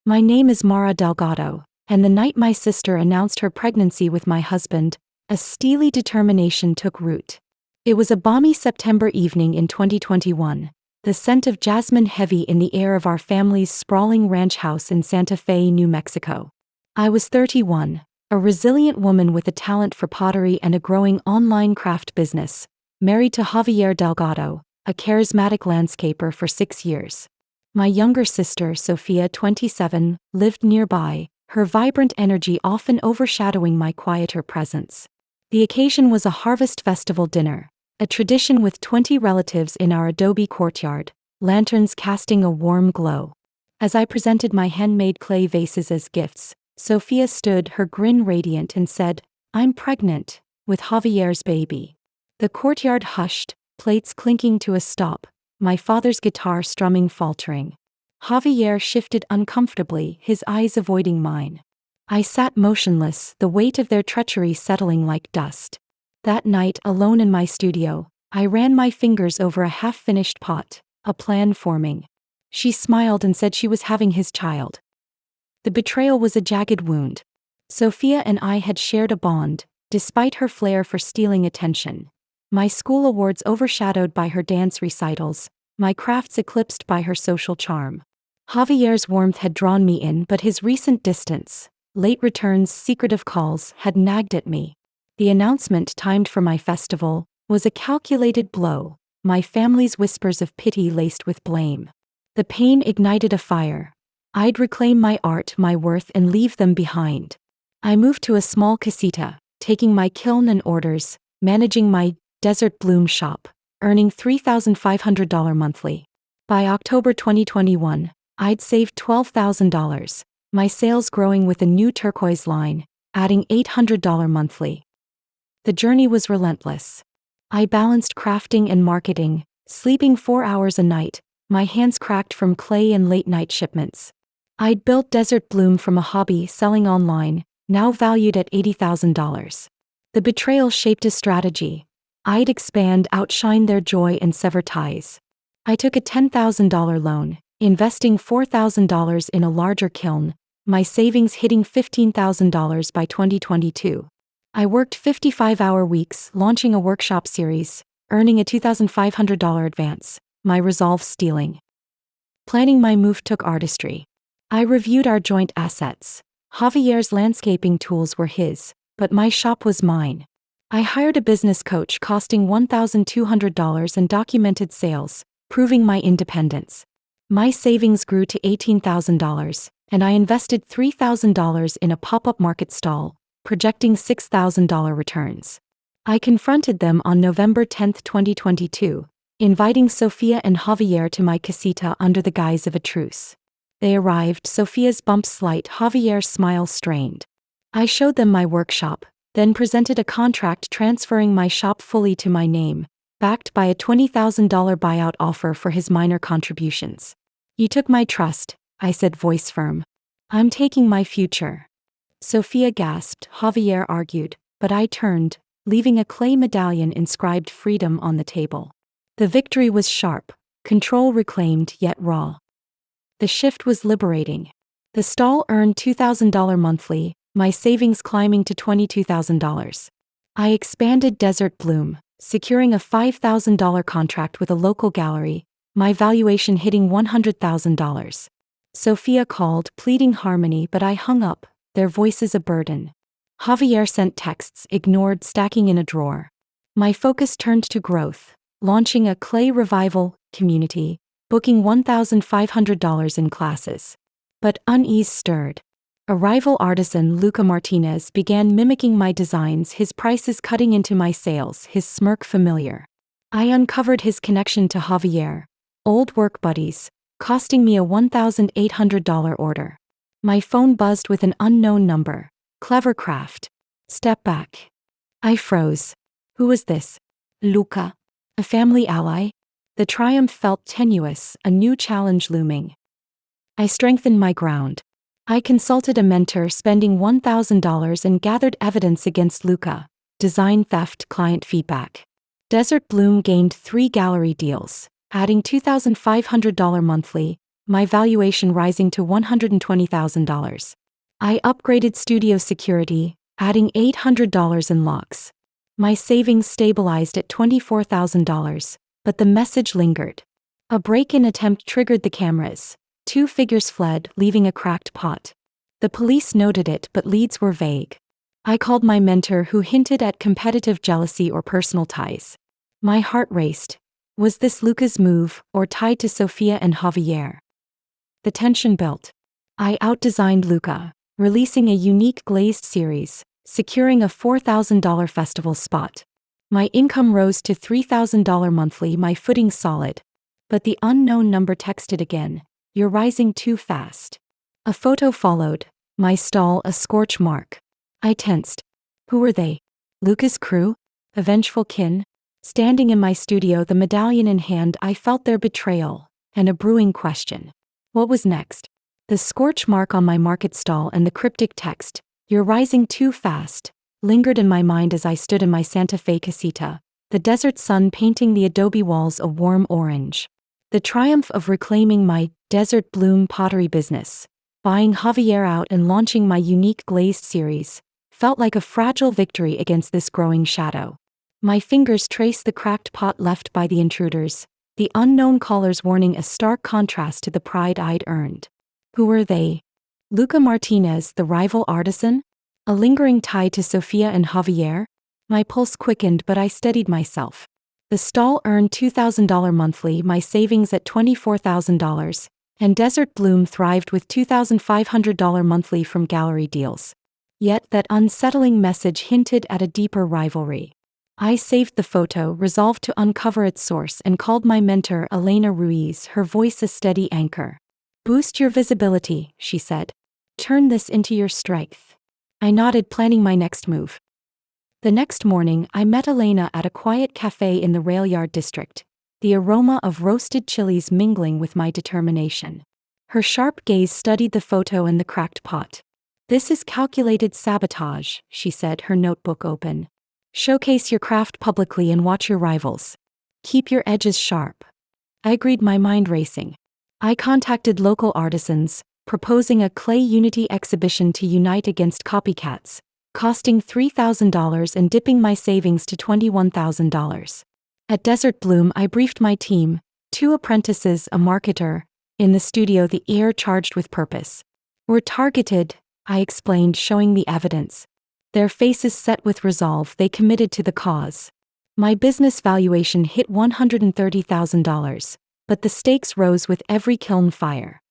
My name is Mara Delgado, and the night my sister announced her pregnancy with my husband, a steely determination took root. It was a balmy September evening in 2021, the scent of jasmine heavy in the air of our family's sprawling ranch house in Santa Fe, New Mexico. I was 31, a resilient woman with a talent for pottery and a growing online craft business, married to Javier Delgado, a charismatic landscaper for 6 years. My younger sister, Sophia, 27, lived nearby, her vibrant energy often overshadowing my quieter presence. The occasion was a harvest festival dinner, a tradition with 20 relatives in our adobe courtyard, lanterns casting a warm glow. As I presented my handmade clay vases as gifts, Sophia stood, her grin radiant, and said, "I'm pregnant, with Javier's baby." The courtyard hushed, plates clinking to a stop, my father's guitar strumming faltering. Javier shifted uncomfortably, his eyes avoiding mine. I sat motionless, the weight of their treachery settling like dust. That night, alone in my studio, I ran my fingers over a half-finished pot, a plan forming. She smiled and said she was having his child. The betrayal was a jagged wound. Sophia and I had shared a bond, despite her flair for stealing attention. My school awards overshadowed by her dance recitals, my crafts eclipsed by her social charm. Javier's warmth had drawn me in, but his recent distance, late returns, secretive calls, had nagged at me. The announcement, timed for my festival, was a calculated blow, my family's whispers of pity laced with blame. The pain ignited a fire. I'd reclaim my art, my worth, and leave them behind. I moved to a small casita, taking my kiln and orders, managing my Desert Bloom shop, earning $3,500 monthly. By October 2021, I'd saved $12,000, my sales growing with a new turquoise line, adding $800 monthly. The journey was relentless. I balanced crafting and marketing, sleeping 4 hours a night, my hands cracked from clay and late-night shipments. I'd built Desert Bloom from a hobby, selling online, now valued at $80,000. The betrayal shaped a strategy. I'd expand, outshine their joy, and sever ties. I took a $10,000 loan, investing $4,000 in a larger kiln, my savings hitting $15,000 by 2022. I worked 55-hour weeks, launching a workshop series, earning a $2,500 advance, my resolve stealing. Planning my move took artistry. I reviewed our joint assets. Javier's landscaping tools were his, but my shop was mine. I hired a business coach costing $1,200 and documented sales, proving my independence. My savings grew to $18,000, and I invested $3,000 in a pop-up market stall, projecting $6,000 returns. I confronted them on November 10, 2022, inviting Sophia and Javier to my casita under the guise of a truce. They arrived, Sophia's bump slight, Javier's smile strained. I showed them my workshop, then presented a contract transferring my shop fully to my name, backed by a $20,000 buyout offer for his minor contributions. "You took my trust," I said, voice firm. "I'm taking my future." Sophia gasped, Javier argued, but I turned, leaving a clay medallion inscribed freedom on the table. The victory was sharp, control reclaimed yet raw. The shift was liberating. The stall earned $2,000 monthly, my savings climbing to $22,000. I expanded Desert Bloom, securing a $5,000 contract with a local gallery, my valuation hitting $100,000. Sophia called, pleading harmony, but I hung up, their voices a burden. Javier sent texts, ignored, stacking in a drawer. My focus turned to growth, launching a clay revival community, booking $1,500 in classes. But unease stirred. A rival artisan, Luca Martinez, began mimicking my designs, his prices cutting into my sales, his smirk familiar. I uncovered his connection to Javier, old work buddies, costing me a $1,800 order. My phone buzzed with an unknown number. Clever craft. Step back. I froze. Who was this? Luca? A family ally? The triumph felt tenuous, a new challenge looming. I strengthened my ground. I consulted a mentor, spending $1,000, and gathered evidence against Luca: design theft, client feedback. Desert Bloom gained 3 gallery deals, adding $2,500 monthly, my valuation rising to $120,000. I upgraded studio security, adding $800 in locks. My savings stabilized at $24,000, but the message lingered. A break-in attempt triggered the cameras. 2 figures fled, leaving a cracked pot. The police noted it, but leads were vague. I called my mentor, who hinted at competitive jealousy or personal ties. My heart raced. Was this Luca's move, or tied to Sofia and Javier? The tension built. I outdesigned Luca, releasing a unique glazed series, securing a $4,000 festival spot. My income rose to $3,000 monthly, my footing solid. But the unknown number texted again. You're rising too fast. A photo followed. My stall a scorch mark. I tensed. Who were they? Luca's crew? A vengeful kin? Standing in my studio, the medallion in hand, I felt their betrayal, and a brewing question. What was next? The scorch mark on my market stall and the cryptic text, "You're rising too fast," lingered in my mind as I stood in my Santa Fe casita, the desert sun painting the adobe walls a warm orange. The triumph of reclaiming my desert bloom pottery business, buying Javier out and launching my unique glazed series, felt like a fragile victory against this growing shadow. My fingers traced the cracked pot left by the intruders, the unknown callers warning, a stark contrast to the pride I'd earned. Who were they? Luca Martinez, the rival artisan? A lingering tie to Sofia and Javier? My pulse quickened, but I steadied myself. The stall earned $2,000 monthly, my savings at $24,000, and Desert Bloom thrived with $2,500 monthly from gallery deals. Yet that unsettling message hinted at a deeper rivalry. I saved the photo, resolved to uncover its source, and called my mentor, Elena Ruiz, her voice a steady anchor. "Boost your visibility," she said. "Turn this into your strength." I nodded, planning my next move. The next morning, I met Elena at a quiet cafe in the rail yard district, the aroma of roasted chilies mingling with my determination. Her sharp gaze studied the photo and the cracked pot. "This is calculated sabotage," she said, her notebook open. "Showcase your craft publicly and watch your rivals. Keep your edges sharp." I agreed, my mind racing. I contacted local artisans, proposing a clay unity exhibition to unite against copycats, costing $3,000 and dipping my savings to $21,000. At Desert Bloom, I briefed my team, 2 apprentices, a marketer, in the studio, the air charged with purpose. "We're targeted," I explained, showing the evidence. Their faces set with resolve, they committed to the cause. My business valuation hit $130,000, but the stakes rose with every kiln fire.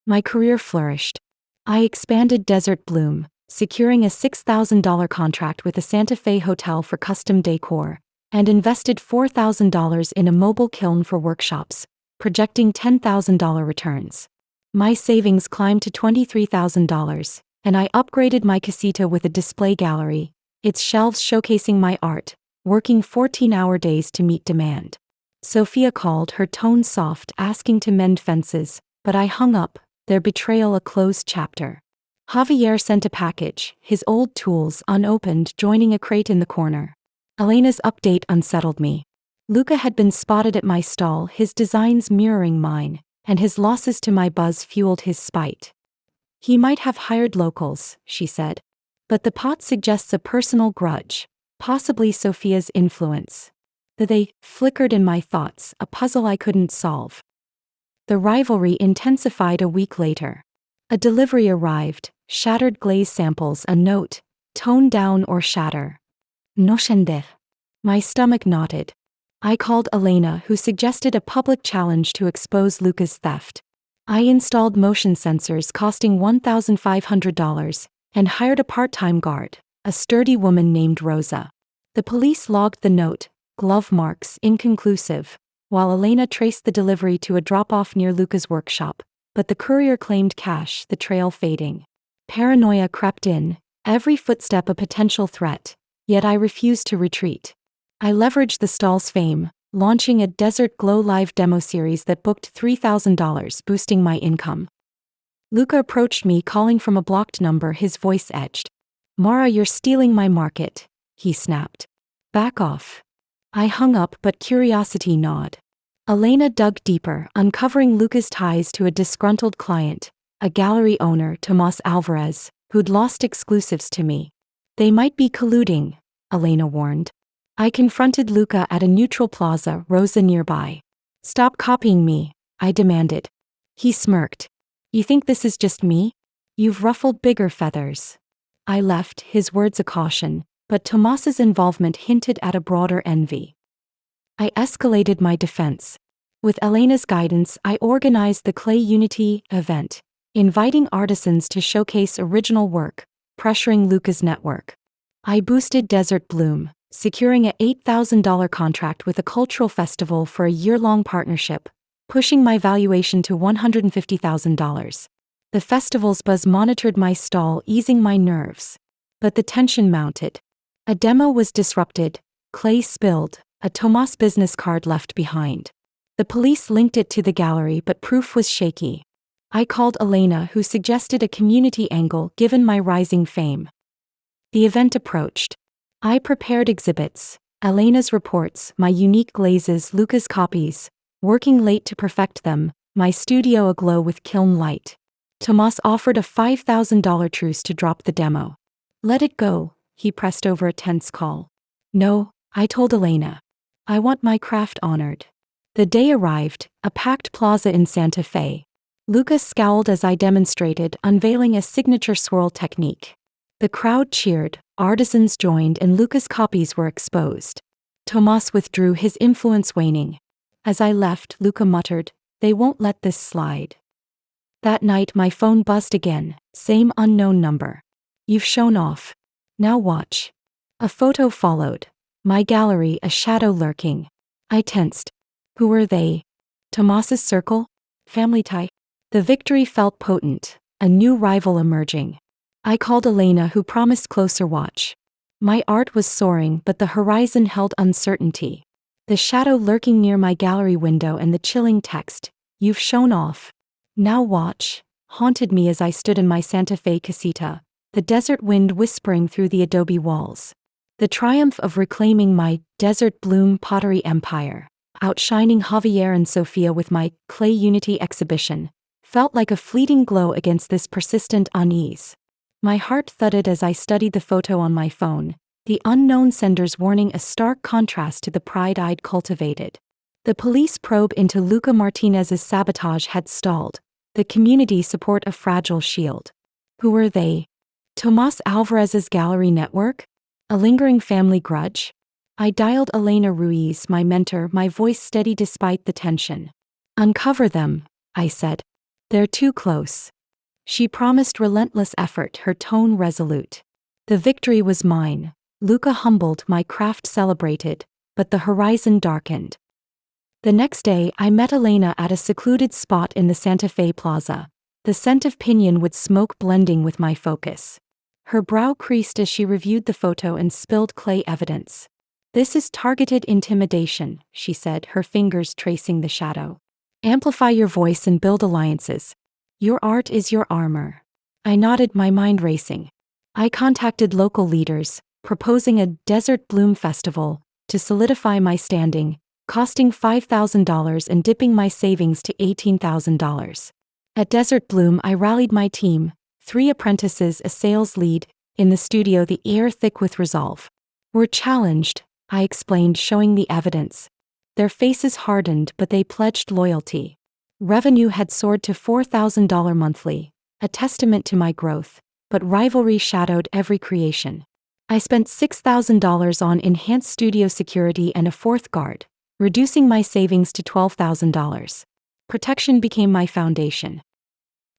My career flourished. I expanded Desert Bloom, securing a $6,000 contract with a Santa Fe hotel for custom decor, and invested $4,000 in a mobile kiln for workshops, projecting $10,000 returns. My savings climbed to $23,000, and I upgraded my casita with a display gallery, its shelves showcasing my art, working 14-hour days to meet demand. Sofia called, her tone soft, asking to mend fences, but I hung up, their betrayal a closed chapter. Javier sent a package, his old tools unopened, joining a crate in the corner. Elena's update unsettled me. Luca had been spotted at my stall, his designs mirroring mine, and his losses to my buzz fueled his spite. "He might have hired locals," she said. "But the pot suggests a personal grudge, possibly Sofia's influence." They flickered in my thoughts, a puzzle I couldn't solve. The rivalry intensified a week later. A delivery arrived, shattered glaze samples, a note, "Tone down or shatter." No shender. My stomach knotted. I called Elena, who suggested a public challenge to expose Luca's theft. I installed motion sensors costing $1,500 and hired a part-time guard, a sturdy woman named Rosa. The police logged the note, glove marks inconclusive, while Elena traced the delivery to a drop-off near Luca's workshop, but the courier claimed cash, the trail fading. Paranoia crept in, every footstep a potential threat, yet I refused to retreat. I leveraged the stall's fame, launching a Desert Glow live demo series that booked $3,000, boosting my income. Luca approached me, calling from a blocked number, his voice edged. "Mara, you're stealing my market," he snapped. "Back off." I hung up, but curiosity gnawed. Elena dug deeper, uncovering Luca's ties to a disgruntled client, a gallery owner, Tomas Alvarez, who'd lost exclusives to me. They might be colluding, Elena warned. I confronted Luca at a neutral plaza, Rosa nearby. Stop copying me, I demanded. He smirked. You think this is just me? You've ruffled bigger feathers. I left, his words a caution, but Tomas's involvement hinted at a broader envy. I escalated my defense. With Elena's guidance, I organized the Clay Unity event, inviting artisans to showcase original work, pressuring Luca's network. I boosted Desert Bloom, securing a $8,000 contract with a cultural festival for a year-long partnership, pushing my valuation to $150,000. The festival's buzz monitored my stall, easing my nerves. But the tension mounted. A demo was disrupted, clay spilled, a Tomas business card left behind. The police linked it to the gallery, but proof was shaky. I called Elena, who suggested a community angle given my rising fame. The event approached. I prepared exhibits, Elena's reports, my unique glazes, Luca's copies, working late to perfect them, my studio aglow with kiln light. Tomas offered a $5,000 truce to drop the demo. Let it go, he pressed over a tense call. No, I told Elena. I want my craft honored. The day arrived, a packed plaza in Santa Fe. Luca scowled as I demonstrated, unveiling a signature swirl technique. The crowd cheered, artisans joined, and Luca's copies were exposed. Tomas withdrew, his influence waning. As I left, Luca muttered, "They won't let this slide." That night my phone buzzed again, same unknown number. "You've shown off. Now watch." A photo followed. My gallery, a shadow lurking. I tensed. Who were they? Tomas's circle? Family tie? The victory felt potent, a new rival emerging. I called Elena, who promised closer watch. My art was soaring, but the horizon held uncertainty. The shadow lurking near my gallery window and the chilling text, "You've shown off. Now watch," haunted me as I stood in my Santa Fe casita, the desert wind whispering through the adobe walls. The triumph of reclaiming my Desert Bloom pottery empire, outshining Javier and Sofia with my Clay Unity exhibition, felt like a fleeting glow against this persistent unease. My heart thudded as I studied the photo on my phone, the unknown sender's warning a stark contrast to the pride I'd cultivated. The police probe into Luca Martinez's sabotage had stalled, the community support a fragile shield. Who were they? Tomas Alvarez's gallery network? A lingering family grudge? I dialed Elena Ruiz, my mentor, my voice steady despite the tension. "Uncover them," I said. "They're too close." She promised relentless effort, her tone resolute. The victory was mine. Luca humbled, my craft celebrated, but the horizon darkened. The next day, I met Elena at a secluded spot in the Santa Fe Plaza, the scent of pinyon wood smoke blending with my focus. Her brow creased as she reviewed the photo and spilled clay evidence. "This is targeted intimidation," she said, her fingers tracing the shadow. "Amplify your voice and build alliances. Your art is your armor." I nodded, my mind racing. I contacted local leaders, proposing a Desert Bloom festival, to solidify my standing, costing $5,000 and dipping my savings to $18,000. At Desert Bloom I rallied my team, 3 apprentices, a sales lead, in the studio, the air thick with resolve. "We're challenged," I explained, showing the evidence. Their faces hardened, but they pledged loyalty. Revenue had soared to $4,000 monthly, a testament to my growth, but rivalry shadowed every creation. I spent $6,000 on enhanced studio security and a 4th guard, reducing my savings to $12,000. Protection became my foundation.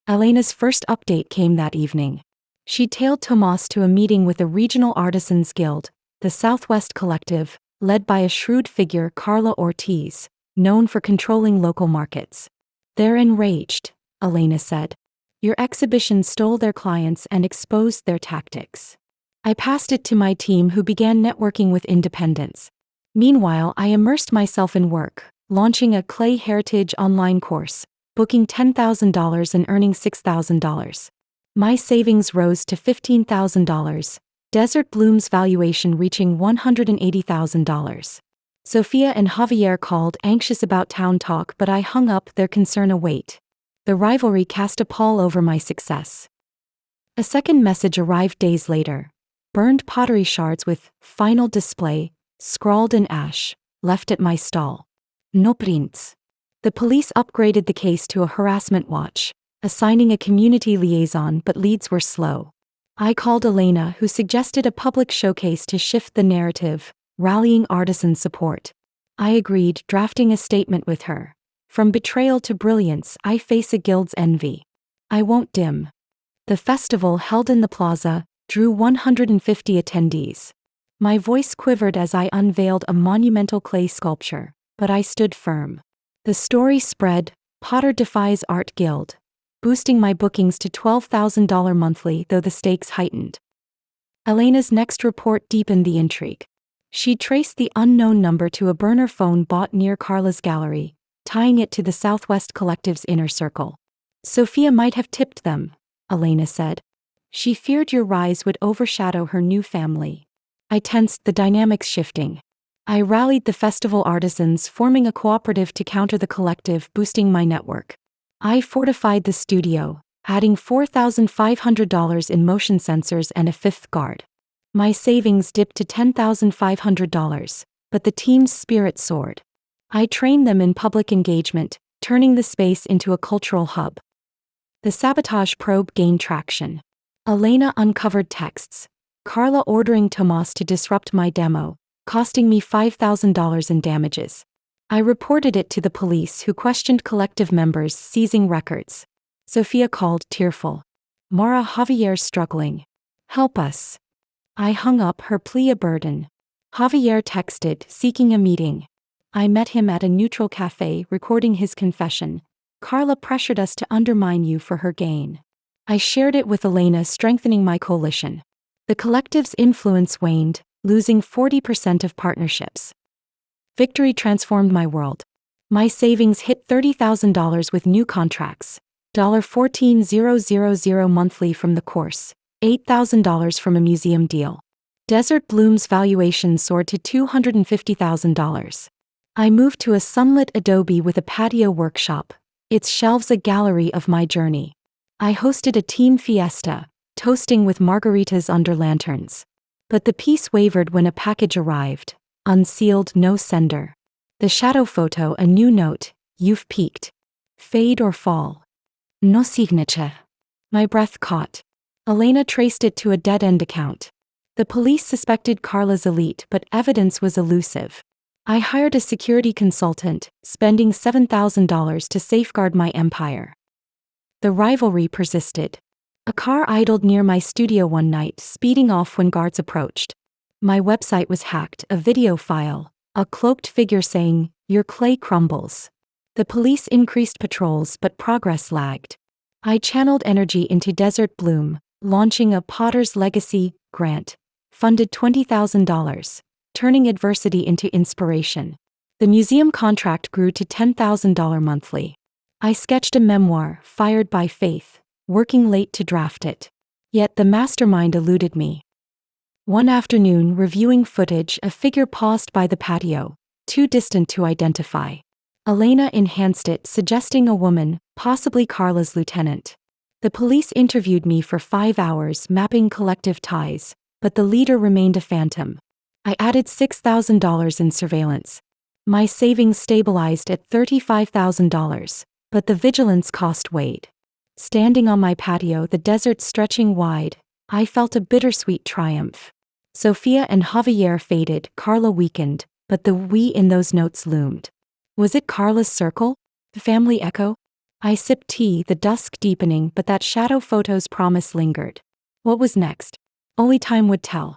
Elena's first update came that evening. She tailed Tomas to a meeting with a regional artisans guild, the Southwest Collective, led by a shrewd figure, Carla Ortiz, known for controlling local markets. "They're enraged," Elena said. "Your exhibition stole their clients and exposed their tactics." I passed it to my team, who began networking with independents. Meanwhile, I immersed myself in work, launching a Clay Heritage online course, booking $10,000 and earning $6,000. My savings rose to $15,000, Desert Bloom's valuation reaching $180,000. Sophia and Javier called, anxious about town talk, but I hung up, their concern await. The rivalry cast a pall over my success. A second message arrived days later. Burned pottery shards with "Final display," scrawled in ash, left at my stall. No prints. The police upgraded the case to a harassment watch, assigning a community liaison, but leads were slow. I called Elena, who suggested a public showcase to shift the narrative, rallying artisan support. I agreed, drafting a statement with her. From betrayal to brilliance, I face a guild's envy. I won't dim. The festival, held in the plaza, drew 150 attendees. My voice quivered as I unveiled a monumental clay sculpture, but I stood firm. The story spread, Potter defies art guild, boosting my bookings to $12,000 monthly, though the stakes heightened. Elena's next report deepened the intrigue. She traced the unknown number to a burner phone bought near Carla's gallery, tying it to the Southwest Collective's inner circle. Sophia might have tipped them, Elena said. She feared your rise would overshadow her new family. I tensed, the dynamics shifting. I rallied the festival artisans, forming a cooperative to counter the collective, boosting my network. I fortified the studio, adding $4,500 in motion sensors and a fifth guard. My savings dipped to $10,500, but the team's spirit soared. I trained them in public engagement, turning the space into a cultural hub. The sabotage probe gained traction. Elena uncovered texts. Carla ordering Tomas to disrupt my demo, costing me $5,000 in damages. I reported it to the police, who questioned collective members, seizing records. Sophia called, tearful. Mara, Javier's struggling. Help us. I hung up, her plea a burden. Javier texted, seeking a meeting. I met him at a neutral cafe, recording his confession. Carla pressured us to undermine you for her gain. I shared it with Elena, strengthening my coalition. The collective's influence waned, losing 40% of partnerships. Victory transformed my world. My savings hit $30,000 with new contracts. $14,000 monthly from the course, $8,000 from a museum deal. Desert Bloom's valuation soared to $250,000. I moved to a sunlit adobe with a patio workshop, its shelves a gallery of my journey. I hosted a team fiesta, toasting with margaritas under lanterns. But the peace wavered when a package arrived, unsealed, no sender. The shadow photo, a new note, you've peaked. Fade or fall. No signature. My breath caught. Elena traced it to a dead-end account. The police suspected Carla's elite, but evidence was elusive. I hired a security consultant, spending $7,000 to safeguard my empire. The rivalry persisted. A car idled near my studio one night, speeding off when guards approached. My website was hacked, a video file, a cloaked figure saying, "Your clay crumbles." The police increased patrols, but progress lagged. I channeled energy into Desert Bloom, launching a Potter's Legacy grant, funded $20,000, turning adversity into inspiration. The museum contract grew to $10,000 monthly. I sketched a memoir, Fired by Faith, working late to draft it. Yet the mastermind eluded me. One afternoon, reviewing footage, a figure paused by the patio, too distant to identify. Elena enhanced it, suggesting a woman, possibly Carla's lieutenant. The police interviewed me for 5 hours, mapping collective ties, but the leader remained a phantom. I added $6,000 in surveillance. My savings stabilized at $35,000, but the vigilance cost weighed. Standing on my patio, the desert stretching wide, I felt a bittersweet triumph. Sophia and Javier faded, Carla weakened, but the we in those notes loomed. Was it Carla's circle? The family echo? I sipped tea, the dusk deepening, but that shadow photo's promise lingered. What was next? Only time would tell.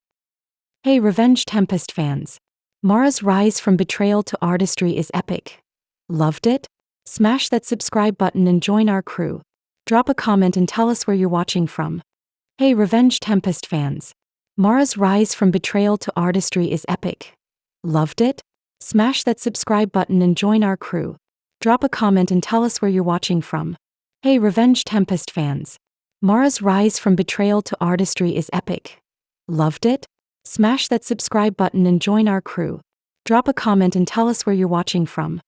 Hey Revenge Tempest fans. Mara's rise from betrayal to artistry is epic. Loved it? Smash that subscribe button and join our crew. Drop a comment and tell us where you're watching from. Hey Revenge Tempest fans. Mara's rise from betrayal to artistry is epic. Loved it? Smash that subscribe button and join our crew. Drop a comment and tell us where you're watching from. Hey Revenge Tempest fans. Mara's rise from betrayal to artistry is epic. Loved it? Smash that subscribe button and join our crew. Drop a comment and tell us where you're watching from.